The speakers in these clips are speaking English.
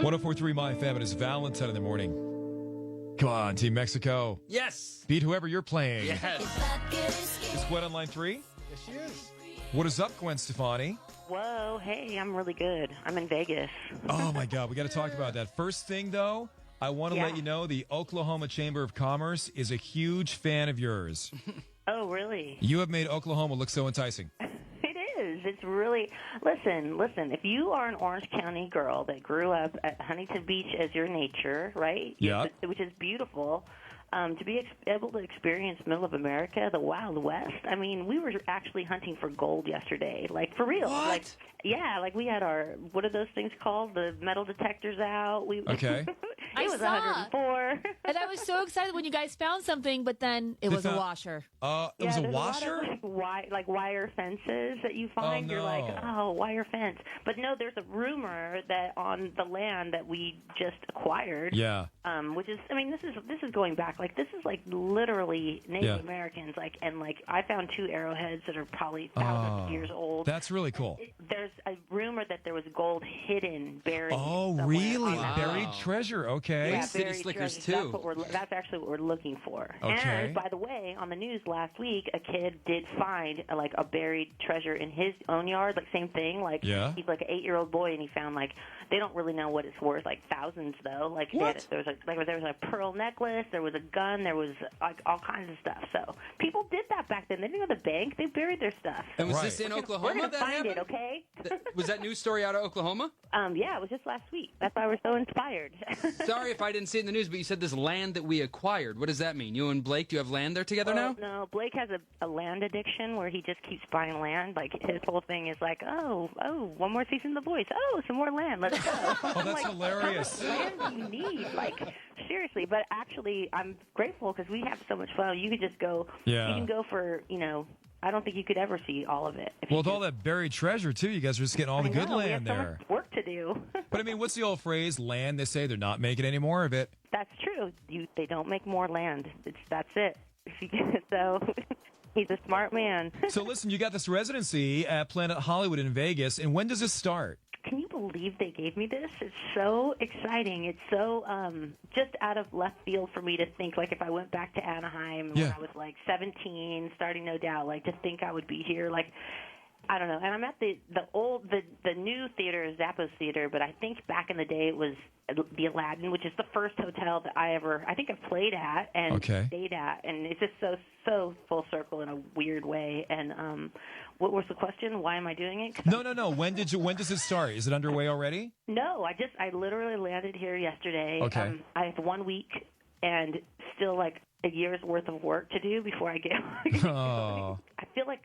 104.3 My FM. It is Valentine in the morning. Come on, Team Mexico. Yes. Beat whoever you're playing. Yes. Is Gwen on line 3? Yes, she is. What is up, Gwen Stefani? Whoa, hey, I'm really good. I'm in Vegas. Oh, my God. We got to talk about that. First thing, though, I want to let you know the Oklahoma Chamber of Commerce is a huge fan of yours. Oh, really? You have made Oklahoma look so enticing. It is. It's really... Listen. If you are an Orange County girl that grew up at Huntington Beach as your nature, right? Yeah. Which is beautiful. To be able to experience middle of America, the Wild West. I mean, we were actually hunting for gold yesterday, like for real. What? Like, yeah, like we had our, what are those things called? The metal detectors out. Okay. It was 104. And I was so excited when you guys found something, but then it was a washer. It was a there's washer? A lot of, like wire fences that you find. Oh, You're like, no. oh, wire fence. But no, there's a rumor that on the land that we just acquired. Yeah. Which is, I mean, this is going back. Like, this is like literally Native Americans. Like, and like I found 2 arrowheads that are probably thousands of years old. That's really cool. There's a rumor that there was gold hidden, buried. Oh, somewhere really? on that Buried land. treasure. Okay. Yeah, City buried Slickers, treasures. too. That's actually what we're looking for. Okay. And by the way, on the news last week, a kid did find like a buried treasure in his own yard. Like same thing. Like he's like an 8-year-old boy, and he found like they don't really know what it's worth. Like thousands though. Like there was a pearl necklace. There was a gun. There was like all kinds of stuff. So people did that back then. They didn't go to the bank. They buried their stuff. And was Right. this in We're Oklahoma gonna that find happened? it, okay? Was that news story out of Oklahoma? Yeah, it was just last week. That's why we're so inspired. Sorry if I didn't see it in the news, but you said this land that we acquired. What does that mean? You and Blake, do you have land there together now? No, Blake has a land addiction where he just keeps buying land. Like his whole thing is like, oh, one more season of The Voice. Oh, some more land. Let's go. Oh, that's hilarious. How much land do you need? Like seriously. But actually, I'm grateful because we have so much fun. You could just go. Yeah. You can go for I don't think you could ever see all of it. Well, with all that buried treasure, too, you guys are just getting all the good land we have there. so much work to do. But, I mean, what's the old phrase, land, they say they're not making any more of it? That's true. They don't make more land. That's it. So he's a smart man. So, listen, you got this residency at Planet Hollywood in Vegas, and when does it start? Can you believe they gave me this? It's so exciting. It's so just out of left field for me to think, like, if I went back to Anaheim when I was, like, 17, starting No Doubt, like, to think I would be here, like, I don't know. And I'm at the new theater is Zappos Theater, but I think back in the day it was the Aladdin, which is the first hotel that I think I've played at and stayed at, and it's just so full circle in a weird way. And what was the question? Why am I doing it? No. When does it start? Is it underway already? No, I literally landed here yesterday. Okay. I have 1 week and still like a year's worth of work to do before I get. Oh.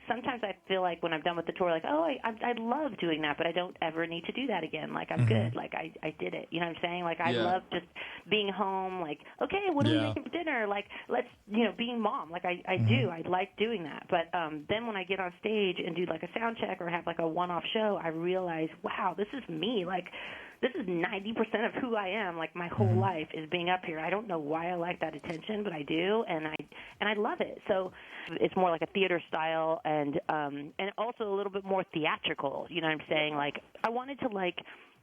Sometimes I feel like when I'm done with the tour, like, oh, I love doing that, but I don't ever need to do that again. Like, I'm good. Like, I did it. You know what I'm saying? Like, I love just being home. Like, okay, what are we making for dinner? Like, let's, being mom. Like, I do. I like doing that. But then when I get on stage and do, like, a sound check or have, like, a one-off show, I realize, wow, this is me. Like, this is 90% of who I am. Like, my whole life is being up here. I don't know why I like that attention, but I do, and I love it. So it's more like a theater style and also a little bit more theatrical. You know what I'm saying? Like, I wanted to, like,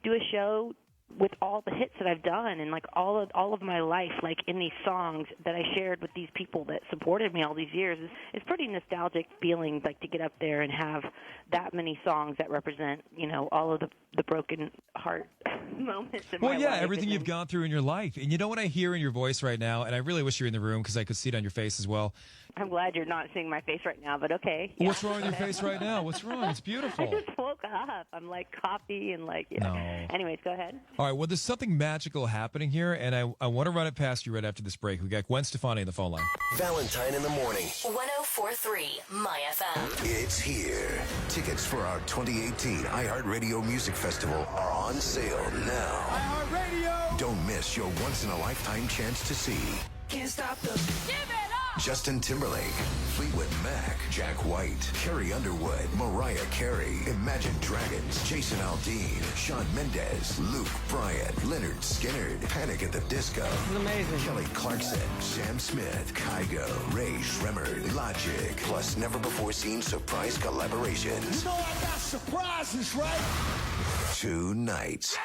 do a show with all the hits that I've done and, like, all of my life, like, in these songs that I shared with these people that supported me all these years. It's pretty nostalgic feeling, like, to get up there and have that many songs that represent, all of the broken heart moments in my life. Well, everything you've gone through in your life. And you know what I hear in your voice right now, and I really wish you were in the room because I could see it on your face as well. I'm glad you're not seeing my face right now, but okay. Yeah. What's wrong with your face right now? What's wrong? It's beautiful. I just woke up. I'm like coffee and like, No. Anyways, go ahead. All right, well, there's something magical happening here, and I want to run it past you right after this break. We got Gwen Stefani on the phone line. Valentine in the morning. 104.3 My FM. It's here. Tickets for our 2018 iHeartRadio Music Festival are on sale now. iHeartRadio! Don't miss your once-in-a-lifetime chance to see Can't stop the... Give it up! Justin Timberlake, Fleetwood Mac, Jack White, Carrie Underwood, Mariah Carey, Imagine Dragons, Jason Aldean, Shawn Mendes, Luke Bryan, Leonard Skinner, Panic at the Disco. This is amazing. Kelly Clarkson, Sam Smith, Kygo, Ray Shremmerd, Logic, plus never-before-seen surprise collaborations. You know I got surprises, right? 2 nights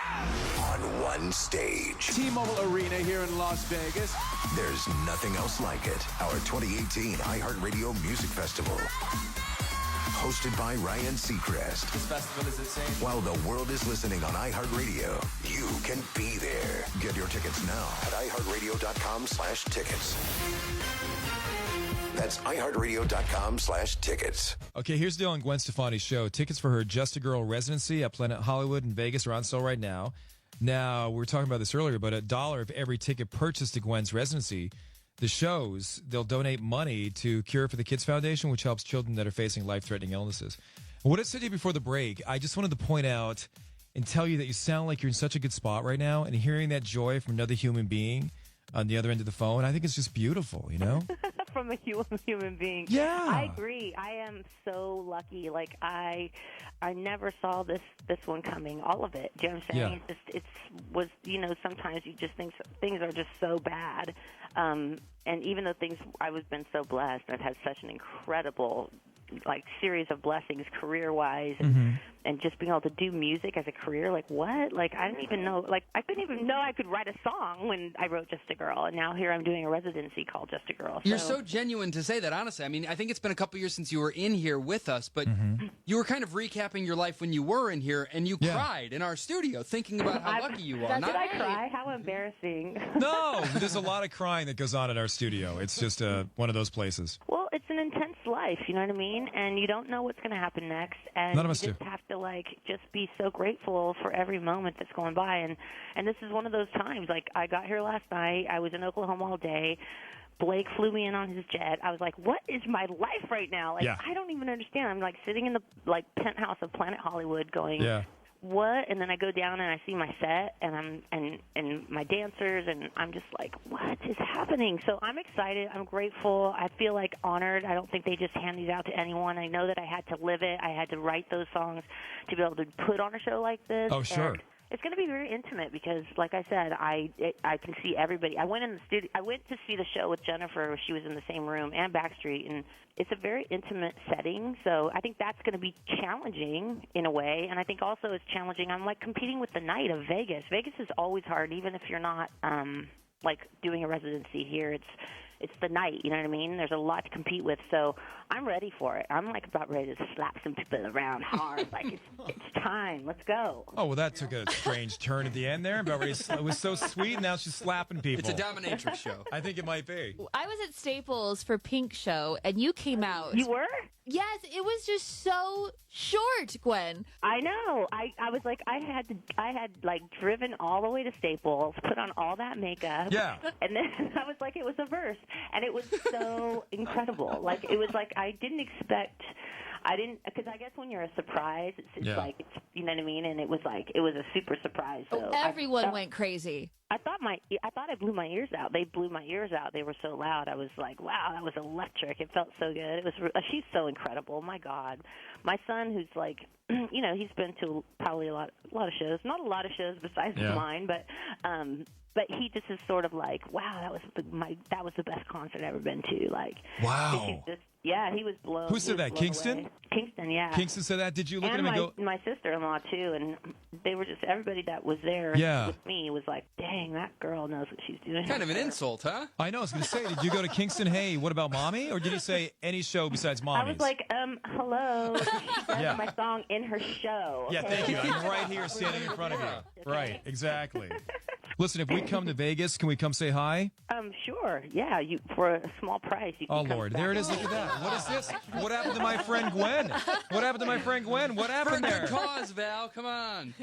on one stage. T-Mobile Arena here in Las Vegas. There's nothing else like it. Our 2018 iHeartRadio Music Festival. Hosted by Ryan Seacrest. This festival is insane. While the world is listening on iHeartRadio, you can be there. Get your tickets now at iHeartRadio.com/tickets. That's iHeartRadio.com/tickets. Okay, here's the deal on Gwen Stefani's show. Tickets for her Just a Girl residency at Planet Hollywood in Vegas are on sale right now. Now, we were talking about this earlier, but $1 of every ticket purchased to Gwen's residency, the shows, they'll donate money to Cure for the Kids Foundation, which helps children that are facing life-threatening illnesses. What I said to you before the break, I just wanted to point out and tell you that you sound like you're in such a good spot right now, and hearing that joy from another human being on the other end of the phone, I think it's just beautiful, you know? From a human being. Yeah. I agree. I am so lucky. Like I never saw this one coming. All of it. Do you know what I'm saying? Yeah. It was sometimes you just think things are just so bad. And even though I've been so blessed, I've had such an incredible series of blessings career-wise, and just being able to do music as a career. Like what? Like I didn't even know. Like I couldn't even know I could write a song when I wrote Just a Girl, and now here I'm doing a residency called Just a Girl. You're so genuine to say that, honestly. I mean, I think it's been a couple years since you were in here with us, but you were kind of recapping your life when you were in here, and you cried in our studio thinking about how lucky you are. Did I cry? How embarrassing. No, there's a lot of crying that goes on in our studio. It's just one of those places. Well, it's an intense life, you know what I mean? And you don't know what's going to happen next. And None of us you just do. have to, just be so grateful for every moment that's going by. And this is one of those times. Like, I got here last night. I was in Oklahoma all day. Blake flew me in on his jet. I was like, what is my life right now? I don't even understand. I'm, sitting in the, penthouse of Planet Hollywood going, what? And then I go down and I see my set and my dancers, and I'm just like, what is happening? So I'm excited. I'm grateful. I feel honored. I don't think they just hand these out to anyone. I know that I had to live it. I had to write those songs to be able to put on a show like this. Oh, sure. And it's going to be very intimate because, like I said, I can see everybody. I went in the studio. I went to see the show with Jennifer. She was in the same room, and Backstreet, and it's a very intimate setting. So I think that's going to be challenging in a way, and I think also it's challenging. I'm competing with the night of Vegas. Vegas is always hard, even if you're not doing a residency here. It's the night, you know what I mean? There's a lot to compete with, so I'm ready for it. I'm about ready to slap some people around hard. It's time. Let's go. Oh, well, that took a strange turn at the end there. About ready it was so sweet, and now she's slapping people. It's a dominatrix show. I think it might be. I was at Staples for Pink show, and you came out. You were? Yes, it was just so short, Gwen. I know. I was I had driven all the way to Staples, put on all that makeup. Yeah. And then I was it was a verse. And it was so incredible. It was I didn't expect, because I guess when you're a surprise, it's you know what I mean? And it was it was a super surprise. So everyone went crazy. I thought I blew my ears out. They blew my ears out. They were so loud. I was wow, that was electric. It felt so good. She's so incredible. My God. My son, who's he's been to probably a lot of shows. Not a lot of shows besides mine, but he just is sort of wow, that was the best concert I've ever been to. Wow. He was blown. Who said that? Kingston? Away. Kingston, yeah. Kingston said that. Did you look at him and go? My sister-in-law too, and they were just everybody that was there with me was dang, that girl knows what she's doing. Kind of an insult, huh? I know. I was going to say, did you go to Kingston? Hey, what about Mommy? Or did you say any show besides Mommy's? I was hello. She sang my song in her show. Okay? Yeah, thank you. I'm right here standing in front of you. Okay. Right, exactly. Listen, if we come to Vegas, can we come say hi? Sure. Yeah, for a small price. You can come Lord, back. there it is. Look at that. What is this? What happened to my friend Gwen? What happened to my friend Gwen? What happened For a there? good cause, Val. Come on.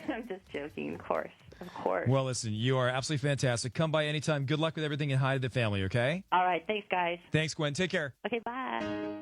I'm just joking, of course. Of course. Well, listen, you are absolutely fantastic. Come by anytime. Good luck with everything and hi to the family, okay? All right. Thanks, guys. Thanks, Gwen. Take care. Okay, bye.